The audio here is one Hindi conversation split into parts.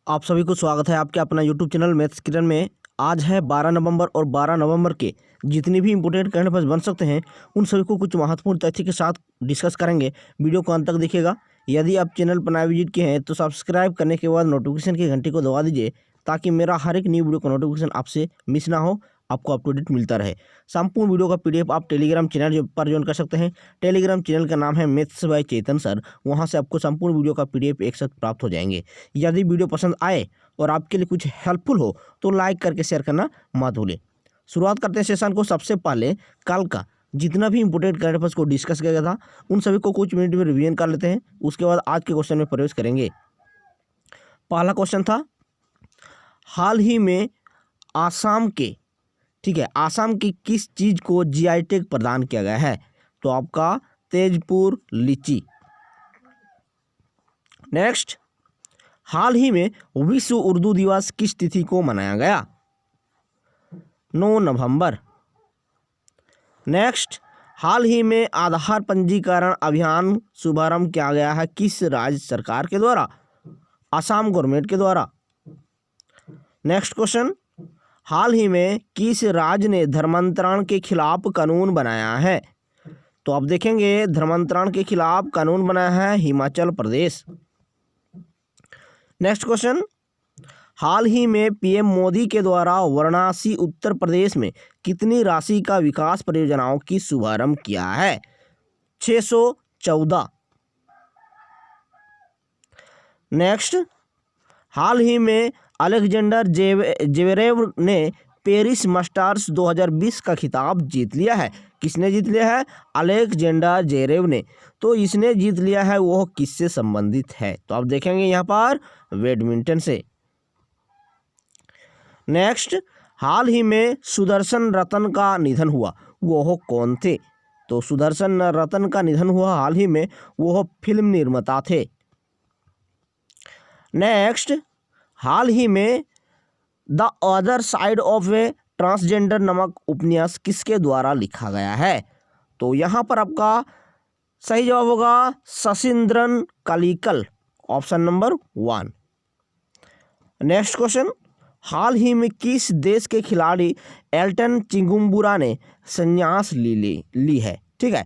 आप सभी को स्वागत है आपके अपना यूट्यूब चैनल मैथ्स किरण में। आज है 12 नवंबर और 12 नवंबर के जितनी भी इंपोर्टेंट करंट अफेयर्स बन सकते हैं उन सभी को कुछ महत्वपूर्ण तथ्य के साथ डिस्कस करेंगे। वीडियो को अंत तक देखिएगा। यदि आप चैनल पर नया विजिट किए हैं तो सब्सक्राइब करने के बाद नोटिफिकेशन की घंटी को दबा दीजिए ताकि मेरा हर एक न्यू वीडियो का नोटिफिकेशन आपसे मिस ना हो, आपको अप टू डेट मिलता रहे। संपूर्ण वीडियो का पीडीएफ आप टेलीग्राम चैनल पर ज्वाइन कर सकते हैं। टेलीग्राम चैनल का नाम है मैथ्स बाय चेतन सर। वहां से आपको संपूर्ण वीडियो का पीडीएफ एक साथ प्राप्त हो जाएंगे। यदि वीडियो पसंद आए और आपके लिए कुछ हेल्पफुल हो तो लाइक करके शेयर करना मत भूलें। शुरुआत करते हैं सेशन को। सबसे पहले कल का जितना भी इंपोर्टेंट करंट अफेयर्स को डिस्कस किया गया था उन सभी को कुछ मिनट में रिवीजन कर लेते हैं। उसके बाद आज के क्वेश्चन में प्रवेश करेंगे। पहला क्वेश्चन था, हाल ही में आसाम के आसाम की किस चीज को जीआई टैग प्रदान किया गया है? तो आपका तेजपुर लीची। नेक्स्ट, हाल ही में विश्व उर्दू दिवस किस तिथि को मनाया गया? 9 नवंबर। नेक्स्ट, हाल ही में आधार पंजीकरण अभियान शुभारंभ किया गया है किस राज्य सरकार के द्वारा? असम गवर्नमेंट के द्वारा। नेक्स्ट क्वेश्चन, हाल ही में किस राज्य ने धर्मांतरण के खिलाफ कानून बनाया है? तो आप देखेंगे धर्मांतरण के खिलाफ कानून बनाया है हिमाचल प्रदेश। नेक्स्ट क्वेश्चन, हाल ही में पीएम मोदी के द्वारा वाराणसी उत्तर प्रदेश में कितनी राशि का विकास परियोजनाओं की शुभारंभ किया है? 614। नेक्स्ट, हाल ही में अलेक्जेंडर जेवरेव ने पेरिस मास्टर्स 2020 का खिताब जीत लिया है। किसने जीत लिया है? अलेक्जेंडर जेवरेव ने। तो इसने जीत लिया है, वह किससे संबंधित है? तो आप देखेंगे यहाँ पर बैडमिंटन से। नेक्स्ट, हाल ही में सुदर्शन रतन का निधन हुआ, वह कौन थे? तो सुदर्शन रतन का निधन हुआ हाल ही में, वह फिल्म निर्माता थे। नेक्स्ट, हाल ही में the other side of A transgender नामक उपन्यास किसके द्वारा लिखा गया है? तो यहाँ पर आपका सही जवाब होगा शशींद्रन कलिकल, ऑप्शन नंबर 1। नेक्स्ट क्वेश्चन, हाल ही में किस देश के खिलाड़ी एल्टन चिंगुम्बुरा ने संन्यास ली है? ठीक है,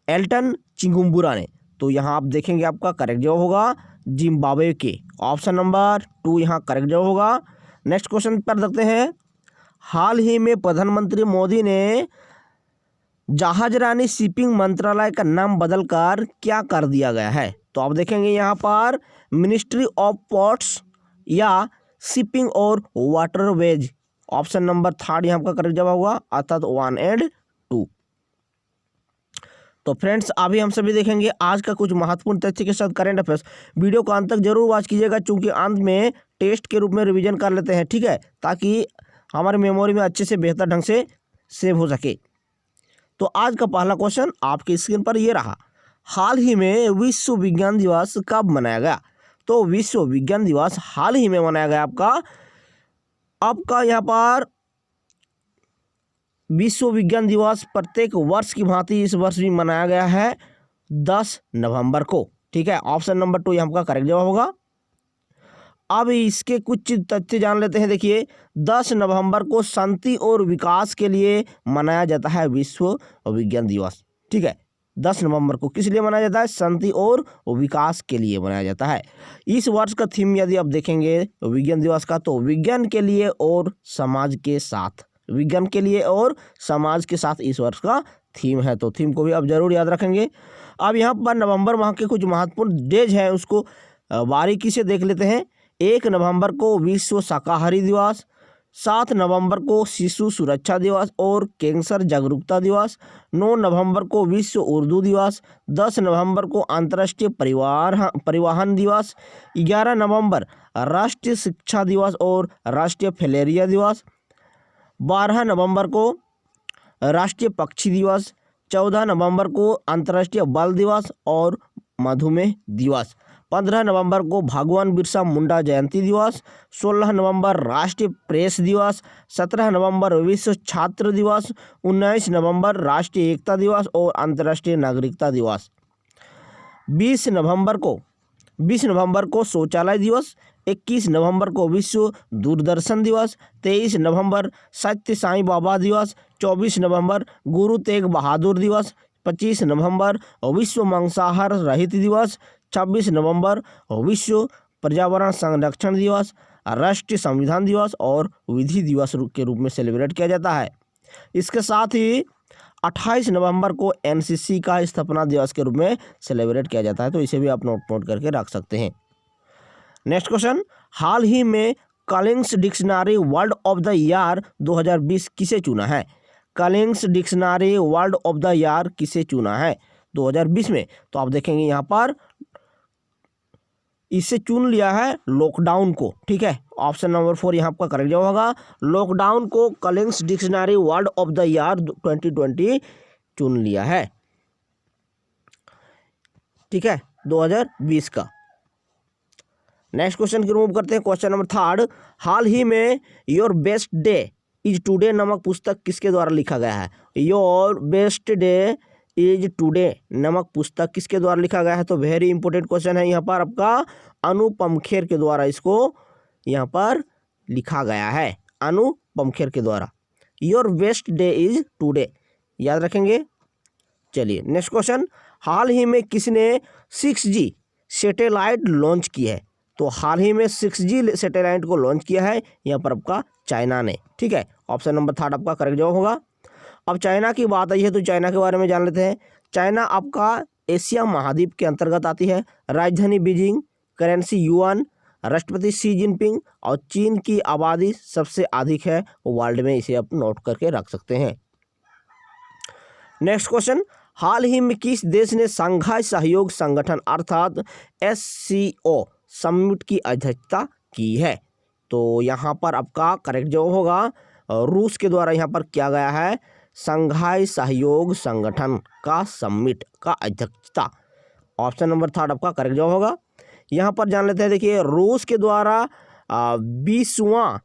एल्टन चिंगुम्बुरा ने। तो यहाँ आप देखेंगे आपका करेक्ट जवाब होगा जिम्बाब्वे के, ऑप्शन नंबर 2 यहाँ करेक्ट जवाब होगा। नेक्स्ट क्वेश्चन पर देखते हैं, हाल ही में प्रधानमंत्री मोदी ने जहाजरानी शिपिंग मंत्रालय का नाम बदलकर क्या कर दिया गया है? तो आप देखेंगे यहाँ पर मिनिस्ट्री ऑफ पोर्ट्स या शिपिंग और वाटरवेज, ऑप्शन नंबर 3 यहाँ का करेक्ट जवाब होगा, अर्थात 1 और 2। तो फ्रेंड्स, अभी हम सभी देखेंगे आज का कुछ महत्वपूर्ण तथ्य के साथ करंट अफेयर्स। वीडियो को अंत तक जरूर वॉच कीजिएगा क्योंकि अंत में टेस्ट के रूप में रिवीजन कर लेते हैं, ठीक है, ताकि हमारे मेमोरी में अच्छे से बेहतर ढंग से सेव हो सके। तो आज का पहला क्वेश्चन आपकी स्क्रीन पर ये रहा, हाल ही में विश्व विज्ञान दिवस कब मनाया गया? तो विश्व विज्ञान दिवस हाल ही में मनाया गया आपका यहाँ पर विश्व विज्ञान दिवस प्रत्येक वर्ष की भांति इस वर्ष भी मनाया गया है 10 नवंबर को, ठीक है, ऑप्शन नंबर 2 यहाँ का करेक्ट जवाब होगा। अब इसके कुछ तथ्य जान लेते हैं। देखिए, 10 नवंबर को शांति और विकास के लिए मनाया जाता है विश्व विज्ञान दिवस, ठीक है। 10 नवंबर को किस लिए मनाया जाता है? शांति और विकास के लिए मनाया जाता है। इस वर्ष का थीम यदि आप देखेंगे विज्ञान दिवस का, तो विज्ञान के लिए और समाज के साथ, विज्ञान के लिए और समाज के साथ इस वर्ष का थीम है। तो थीम को भी आप जरूर याद रखेंगे। अब यहाँ पर नवंबर माह के कुछ महत्वपूर्ण डेज हैं, उसको बारीकी से देख लेते हैं। 1 नवंबर को विश्व शाकाहारी दिवस, 7 नवंबर को शिशु सुरक्षा दिवस और कैंसर जागरूकता दिवस, 9 नवंबर को विश्व उर्दू दिवस, 10 नवंबर को अंतर्राष्ट्रीय परिवहन दिवस, 11 नवंबर राष्ट्रीय शिक्षा दिवस और राष्ट्रीय फैलेरिया दिवस, 12 नवंबर को राष्ट्रीय पक्षी दिवस, 14 नवंबर को अंतर्राष्ट्रीय बाल दिवस और मधुमेह दिवस, 15 नवंबर को भगवान बिरसा मुंडा जयंती दिवस, 16 नवंबर राष्ट्रीय प्रेस दिवस, 17 नवंबर विश्व छात्र दिवस, 19 नवंबर राष्ट्रीय एकता दिवस और अंतर्राष्ट्रीय नागरिकता दिवस, 20 नवंबर को शौचालय दिवस, 21 नवंबर को विश्व दूरदर्शन दिवस, 23 नवंबर सत्य साईं बाबा दिवस, 24 नवंबर गुरु तेग बहादुर दिवस, 25 नवंबर विश्व मांसाहार रहित दिवस, 26 नवंबर विश्व पर्यावरण संरक्षण दिवस, राष्ट्रीय संविधान दिवस और विधि दिवस के रूप में सेलिब्रेट किया जाता है। इसके साथ ही 28 नवंबर को एनसीसी का स्थापना दिवस के रूप में सेलिब्रेट किया जाता है, तो इसे भी आप नोट करके रख सकते हैं। नेक्स्ट क्वेश्चन, हाल ही में Collins dictionary world of the year 2020 किसे चुना है? Collins dictionary world of the year किसे चुना है 2020 में? तो आप देखेंगे यहाँ पर इसे चुन लिया है लॉकडाउन को, ठीक है। ऑप्शन नंबर 4 यहाँ आपका करेक्ट जवाब होगा। लॉकडाउन को Collins dictionary world of the year 2020 चुन लिया है, ठीक है, 2020 का। नेक्स्ट क्वेश्चन की मूव करते हैं। क्वेश्चन नंबर 3, हाल ही में your best day is today नामक पुस्तक किसके द्वारा लिखा गया है? Your best day is today नामक पुस्तक किसके द्वारा लिखा गया है? तो वेरी इंपॉर्टेंट क्वेश्चन है यहाँ पर आपका, अनुपम खेर के द्वारा इसको यहाँ पर लिखा गया है, अनुपम खेर के द्वारा। Your best day is today, याद रखेंगे। चलिए नेक्स्ट क्वेश्चन, हाल ही में किसने 6G सैटेलाइट लॉन्च की है? तो हाल ही में 6G सैटेलाइट को लॉन्च किया है यहाँ पर आपका चाइना ने, ठीक है। ऑप्शन नंबर 3 आपका करेक्ट जवाब होगा। अब चाइना की बात आई है तो चाइना के बारे में जान लेते हैं। चाइना आपका एशिया महाद्वीप के अंतर्गत आती है। राजधानी बीजिंग, करेंसी युआन, राष्ट्रपति शी जिनपिंग और चीन की आबादी सबसे अधिक है वर्ल्ड में, इसे आप नोट करके रख सकते हैं। नेक्स्ट क्वेश्चन, हाल ही में किस देश ने शंघाई सहयोग संगठन अर्थात SCO समिट की अध्यक्षता की है? तो यहाँ पर आपका करेक्ट जवाब होगा रूस के द्वारा यहाँ पर किया गया है शंघाई सहयोग संगठन का समिट का अध्यक्षता। ऑप्शन नंबर 3 आपका करेक्ट जवाब होगा। यहाँ पर जान लेते हैं, देखिए रूस के द्वारा 20वां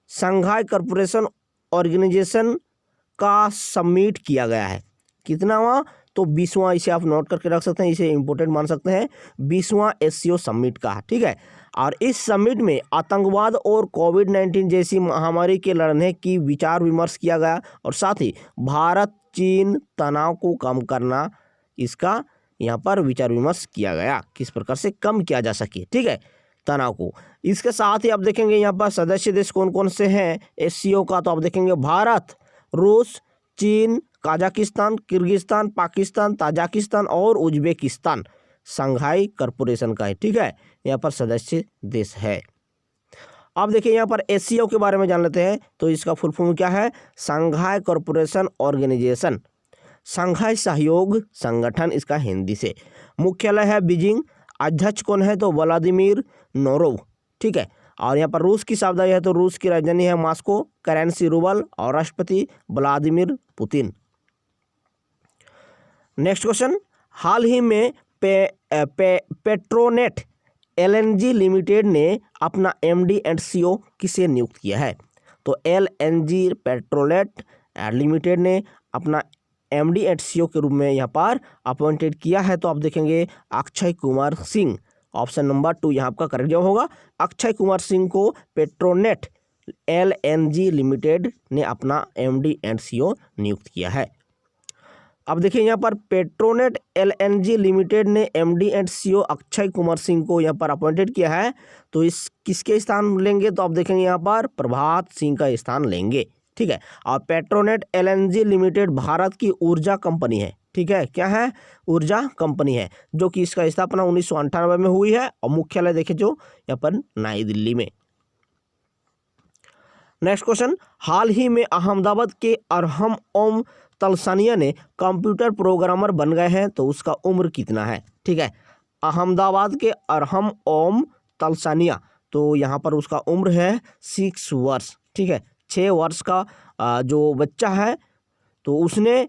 शंघाई कॉरपोरेशन ऑर्गेनाइजेशन का समिट किया गया है। कितनावां? तो 20वां, इसे आप नोट करके रख सकते हैं, इसे इंपॉर्टेंट मान सकते हैं। 20वां SCO समिट का, ठीक है। और इस समिट में आतंकवाद और कोविड-19 जैसी महामारी के लड़ने की विचार विमर्श किया गया और साथ ही भारत चीन तनाव को कम करना, इसका यहाँ पर विचार विमर्श किया गया, किस प्रकार से कम किया जा सके, ठीक है, तनाव को। इसके साथ ही आप देखेंगे यहाँ पर सदस्य देश कौन कौन से हैं SCO का, तो आप देखेंगे भारत, रूस, चीन, कजाकिस्तान, किर्गिस्तान, पाकिस्तान, ताजिकिस्तान और उज्बेकिस्तान शंघाई कॉरपोरेशन का है, ठीक है, यहाँ पर सदस्य देश है। अब देखिए यहाँ पर SCO के बारे में जान लेते हैं। तो इसका फुल फॉर्म क्या है? शंघाई कॉरपोरेशन ऑर्गेनाइजेशन, शंघाई सहयोग संगठन इसका हिंदी से। मुख्यालय है बीजिंग, अध्यक्ष कौन है? तो व्लादिमीर नोरोव, ठीक है। और यहाँ पर रूस की शब्दावली है तो रूस की राजधानी है मॉस्को, करेंसी रूबल और राष्ट्रपति व्लादिमीर पुतिन। नेक्स्ट क्वेश्चन, हाल ही में पेट्रोनेट LNG लिमिटेड ने अपना MD एंड CO किसे नियुक्त किया है? तो LNG पेट्रोनेट लिमिटेड ने अपना MD एंड CO के रूप में यहाँ पर अपॉइंटेड किया है। तो आप देखेंगे अक्षय कुमार सिंह, ऑप्शन नंबर 2 यहाँ आपका करेक्ट जवाब होगा। अक्षय कुमार सिंह को पेट्रोनेट LNG लिमिटेड ने अपना MD एंड CO नियुक्त किया है। अब देखिए यहाँ पर पेट्रोनेट LNG लिमिटेड ने MD and CO Akshay Kumar Singh को यहाँ पर अपॉइंटेड किया है, तो इस किसके स्थान लेंगे? तो आप देखेंगे यहाँ पर प्रभात सिंह का स्थान लेंगे, ठीक है। और पेट्रोनेट LNG लिमिटेड भारत की ऊर्जा कंपनी है, ठीक है, क्या है? ऊर्जा कंपनी है, जो कि इसका स्थापना 1998 में हुई है और मुख्यालय देखे जो यहाँ पर नई दिल्ली में। नेक्स्ट क्वेश्चन, हाल ही में अहमदाबाद के अरहम ओम तलसानिया ने कंप्यूटर प्रोग्रामर बन गए हैं, तो उसका उम्र कितना है? ठीक है, अहमदाबाद के अरहम ओम तलसानिया, तो यहाँ पर उसका उम्र है 6 वर्ष, ठीक है, 6 वर्ष का जो बच्चा है तो उसने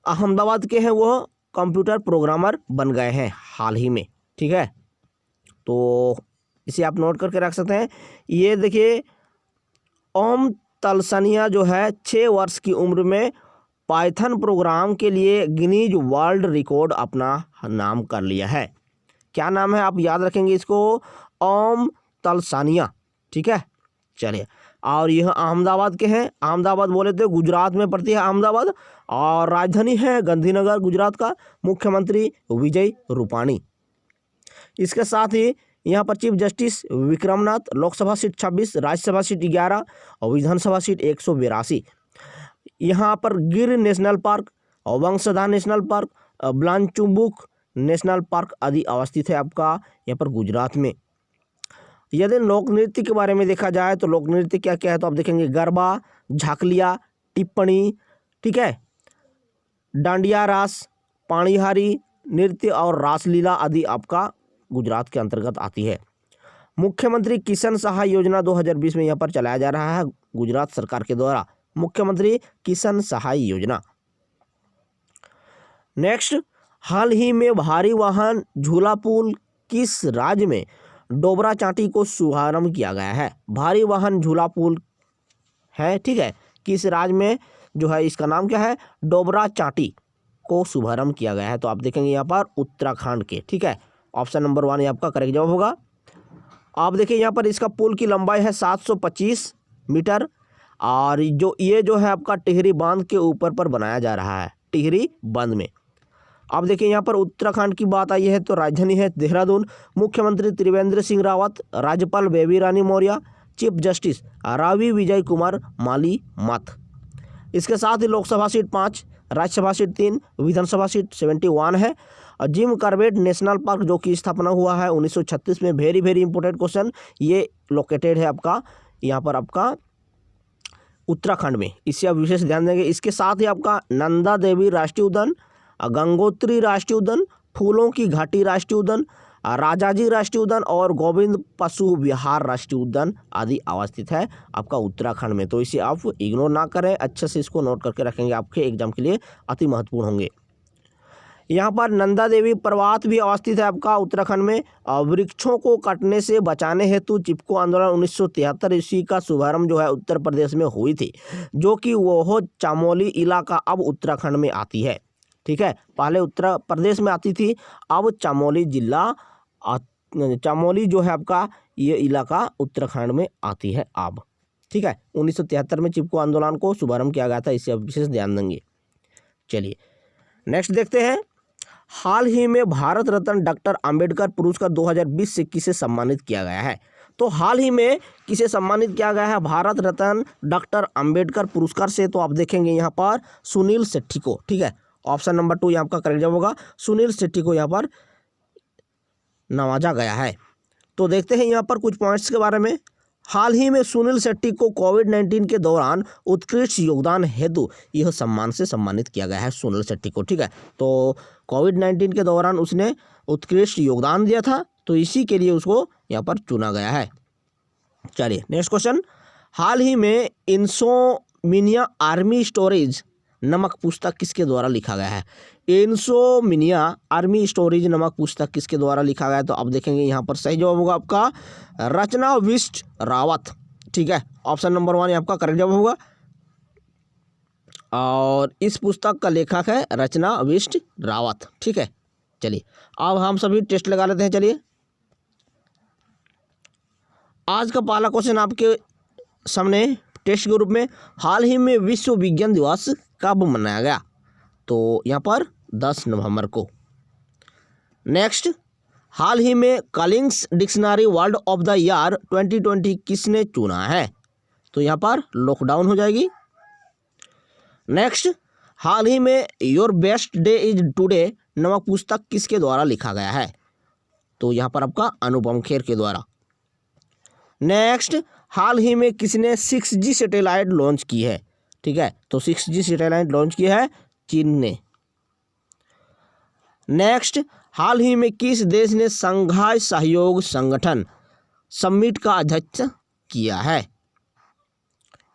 अहमदाबाद के हैं वो कंप्यूटर प्रोग्रामर बन गए हैं हाल ही में, ठीक है। तो इसे आप नोट करके रख सकते हैं। ये देखिए ओम तलसानिया जो है 6 वर्ष की उम्र में पाइथन प्रोग्राम के लिए गिनीज वर्ल्ड रिकॉर्ड अपना नाम कर लिया है। क्या नाम है आप याद रखेंगे इसको? ओम तलसानिया, ठीक है। चलिए, और यह अहमदाबाद के हैं, अहमदाबाद बोले तो गुजरात में पड़ती है अहमदाबाद, और राजधानी है गांधीनगर गुजरात का, मुख्यमंत्री विजय रूपाणी। इसके साथ ही यहाँ पर chief justice Vikram Nath, Lok Sabha seat 26, Rajya Sabha seat 11 और विधानसभा सीट 182। यहाँ पर गिर नेशनल पार्क और वंशधा नेशनल पार्क, ब्लानचुंबुक नेशनल पार्क आदि अवस्थित है आपका यहाँ पर गुजरात में। यदि लोक नृत्य के बारे में देखा जाए तो लोक नृत्य क्या क्या है, तो आप देखेंगे गरबा, झाकलिया, टिप्पणी, ठीक है, डांडिया रास, पाणिहारी नृत्य और रासलीला आदि आपका गुजरात के अंतर्गत आती है। मुख्यमंत्री किसान सहाय योजना 2020 में यहाँ पर चलाया जा रहा है गुजरात सरकार के द्वारा, मुख्यमंत्री किसान सहाय योजना। नेक्स्ट, हाल ही में भारी वाहन झूला पुल किस राज्य में डोबरा चांटी को शुभारंभ किया गया है? भारी वाहन झूला पुल है, ठीक है, किस राज्य में जो है इसका नाम क्या है? डोबरा चांटी को शुभारंभ किया गया है। तो आप देखेंगे यहाँ पर उत्तराखंड के, ठीक है। ऑप्शन नंबर 1 आपका करेक्ट जवाब होगा। आप देखिए यहाँ पर इसका पुल की लंबाई है 725 मीटर, और जो है आपका टिहरी बांध के ऊपर पर बनाया जा रहा है, टिहरी बांध में। अब देखिए यहाँ पर उत्तराखंड की बात आई है तो राजधानी है देहरादून, मुख्यमंत्री त्रिवेंद्र सिंह रावत, राज्यपाल बेबी रानी मौर्य, चीफ जस्टिस रावी विजय कुमार माली मत। इसके साथ ही लोकसभा सीट 5, राज्यसभा सीट 3, विधानसभा सीट 71 है। और जिम कॉर्बेट नेशनल पार्क जो कि स्थापना हुआ है 1936 में, वेरी वेरी इंपॉर्टेंट क्वेश्चन, ये लोकेटेड है आपका यहाँ पर आपका उत्तराखंड में, इससे आप विशेष ध्यान देंगे। इसके साथ ही आपका नंदा देवी राष्ट्रीय उद्यान, गंगोत्री राष्ट्रीय उद्यान, फूलों की घाटी राष्ट्रीय उद्यान, राजाजी राष्ट्रीय उद्यान और गोविंद पशु विहार राष्ट्रीय उद्यान आदि अवस्थित है आपका उत्तराखंड में। तो इसे आप इग्नोर ना करें, अच्छे से इसको नोट करके रखेंगे, आपके एग्जाम के लिए अति महत्वपूर्ण होंगे। यहाँ पर नंदा देवी पर्वत भी अवस्थित है आपका उत्तराखंड में। वृक्षों को कटने से बचाने हेतु चिपको आंदोलन 1973 ईस्वी का शुभारंभ जो है उत्तर प्रदेश में हुई थी, जो कि वह चामोली इलाका अब उत्तराखंड में आती है, ठीक है। पहले उत्तर प्रदेश में आती थी, अब चामोली जिला, चामोली जो है आपका ये इलाका उत्तराखंड में आती है अब, ठीक है। 1973 में चिपको आंदोलन को शुभारंभ किया गया था, इससे आप विशेष ध्यान देंगे। चलिए नेक्स्ट देखते हैं। हाल ही में भारत रत्न डॉक्टर अंबेडकर पुरस्कार 2020 से किसे सम्मानित किया गया है? तो हाल ही में किसे सम्मानित किया गया है भारत रत्न डॉक्टर अंबेडकर पुरस्कार से? तो आप देखेंगे यहाँ पर सुनील शेट्टी को, ठीक है। ऑप्शन नंबर 2 यहाँ आपका करेक्ट जवाब होगा, सुनील शेट्टी को यहाँ पर नवाजा गया है। तो देखते हैं यहाँ पर कुछ पॉइंट्स के बारे में। हाल ही में सुनील शेट्टी को कोविड-19 के दौरान उत्कृष्ट योगदान हेतु यह सम्मान से सम्मानित किया गया है सुनील शेट्टी को, ठीक है। तो कोविड-19 के दौरान उसने उत्कृष्ट योगदान दिया था, तो इसी के लिए उसको यहाँ पर चुना गया है। चलिए नेक्स्ट क्वेश्चन। हाल ही में इंसोमिनिया आर्मी स्टोरेज नमक पुस्तक किसके द्वारा लिखा गया है? इंसोमिनिया आर्मी स्टोरेज नमक पुस्तक किसके द्वारा लिखा गया है? तो आप देखेंगे यहाँ पर सही जवाब होगा आपका रचना विष्ट रावत, ठीक है। ऑप्शन नंबर 1 आपका करेक्ट जवाब होगा, और इस पुस्तक का लेखक है रचना विष्ट रावत, ठीक है। चलिए अब हम सभी टेस्ट लगा लेते हैं। चलिए आज का पहला क्वेश्चन आपके सामने टेस्ट के रूप में, हाल ही में विश्व विज्ञान दिवस कब मनाया गया? तो यहाँ पर 10 नवंबर को। नेक्स्ट, हाल ही में Collins dictionary word of the year 2020 किसने चुना है? तो यहाँ पर लॉकडाउन हो जाएगी। नेक्स्ट, हाल ही में your best day is today नमक पुस्तक किसके द्वारा लिखा गया है? तो यहाँ पर आपका अनुपम खेर के द्वारा। नेक्स्ट, हाल ही में किसने 6G सैटेलाइट लॉन्च की है? ठीक है, तो 6G सैटेलाइट लॉन्च किया है चीन ने। नेक्स्ट, हाल ही में किस देश ने संघाई सहयोग संगठन समिट का अध्यक्ष किया है?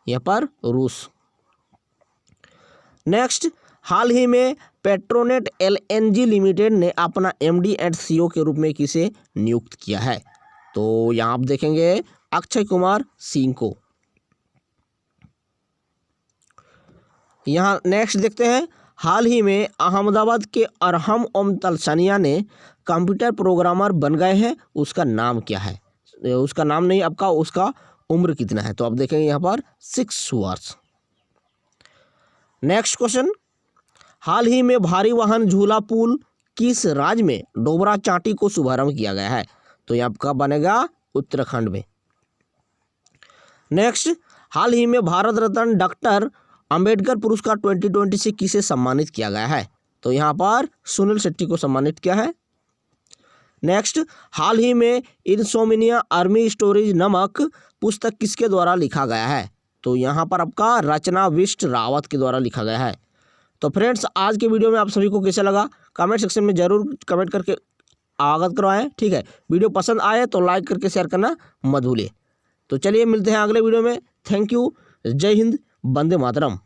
यहाँ पर रूस। नेक्स्ट, हाल ही में पेट्रोनेट LNG लिमिटेड ने अपना MD एंड CEO के रूप में किसे नियुक्त किया है? तो यहाँ आप देखेंगे अक्षय कुमार सिंह को। यहाँ नेक्स्ट देखते हैं, हाल ही में अहमदाबाद के अरहम ओम तलसानिया ने कंप्यूटर प्रोग्रामर बन गए हैं, उसका नाम क्या है? उसका नाम नहीं आपका, उसका उम्र कितना है, तो आप देखेंगे यहाँ पर 6 वर्ष। नेक्स्ट क्वेश्चन, हाल ही में भारी वाहन झूला पुल किस राज्य में डोबरा चांटी को शुभारंभ किया गया है, तो यहाँ आपका बनेगा उत्तराखंड में। नेक्स्ट, हाल ही में भारत रत्न डॉक्टर अंबेडकर पुरस्कार 2020 से किसे सम्मानित किया गया है, तो यहाँ पर सुनील शेट्टी को सम्मानित किया है। नेक्स्ट, हाल ही में इनसोमिनिया आर्मी स्टोरीज नामक पुस्तक किसके द्वारा लिखा गया है, तो यहाँ पर आपका रचना विष्ट रावत के द्वारा लिखा गया है। तो फ्रेंड्स, आज के वीडियो में आप सभी को कैसा लगा कमेंट सेक्शन में जरूर कमेंट करके अवगत करवाएं, ठीक है। वीडियो पसंद आए तो लाइक करके शेयर करना मत भूलिए। तो चलिए मिलते हैं अगले वीडियो में। थैंक यू, जय हिंद, वंदे मातरम।